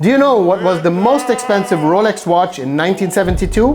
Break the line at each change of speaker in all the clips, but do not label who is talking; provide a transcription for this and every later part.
Do you know what was the most expensive Rolex watch in 1972?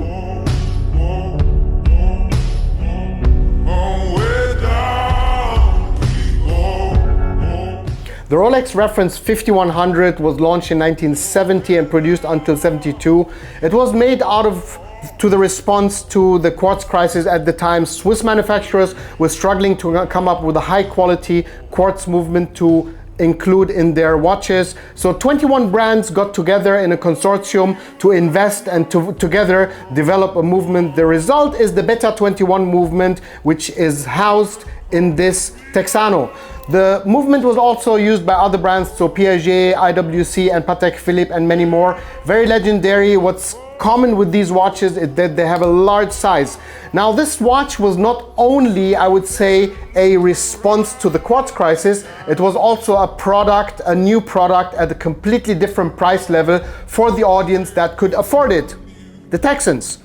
The Rolex reference 5100 was launched in 1970 and produced until 72. It was made to the response to the quartz crisis at the time. Swiss manufacturers were struggling to come up with a high quality quartz movement to include in their watches. So 21 brands got together in a consortium to invest and to together develop a movement. The result is the Beta 21 movement, which is housed in this Texano. The movement was also used by other brands, so Piaget, IWC, and Patek Philippe, and many more. Very legendary. What's common with these watches is that they have a large size. Now, this watch was not only, I would say, a response to the quartz crisis, it was also a new product at a completely different price level for the audience that could afford it. The Texans.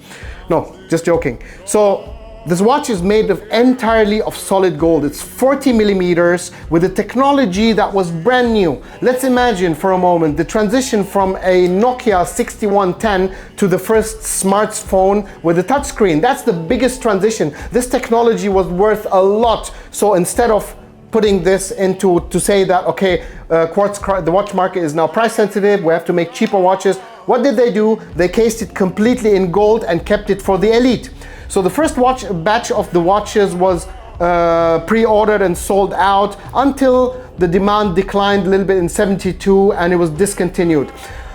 No, just joking. So, this watch is made entirely of solid gold. It's 40 millimeters with a technology that was brand new. Let's imagine for a moment the transition from a Nokia 6110 to the first smartphone with a touchscreen. That's the biggest transition. This technology was worth a lot. So instead of putting this to say that, okay, the watch market is now price sensitive, we have to make cheaper watches. What did they do? They cased it completely in gold and kept it for the elite. So the first batch of the watches was pre-ordered and sold out until the demand declined a little bit in 72 and it was discontinued.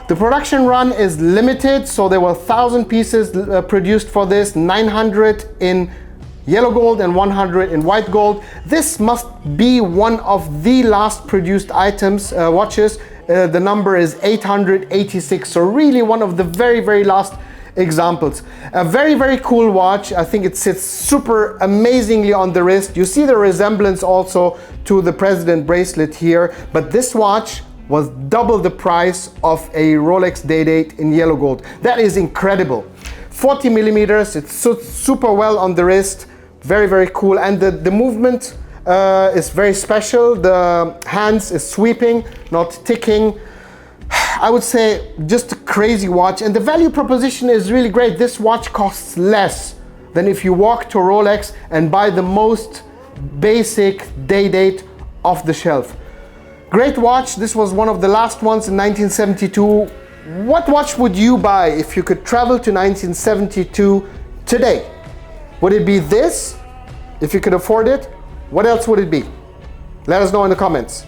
The production run is limited, so there were 1,000 pieces produced for this, 900 in yellow gold and 100 in white gold. This must be one of the last produced watches. The number is 886, so really one of the very, very last examples. A very, very cool watch. I think it sits super amazingly on the wrist. You see the resemblance also to the President bracelet here, but this watch was double the price of a Rolex Day-Date in yellow gold. That is incredible. 40 millimeters, it sits super well on the wrist. Very, very cool. And the movement is very special. The hands is sweeping, not ticking. I would say just a crazy watch, and the value proposition is really great. This watch costs less than if you walk to Rolex and buy the most basic Day-Date off the shelf. Great watch. This was one of the last ones in 1972. What watch would you buy if you could travel to 1972 today? Would it be this, if you could afford it? What else would it be? Let us know in the comments.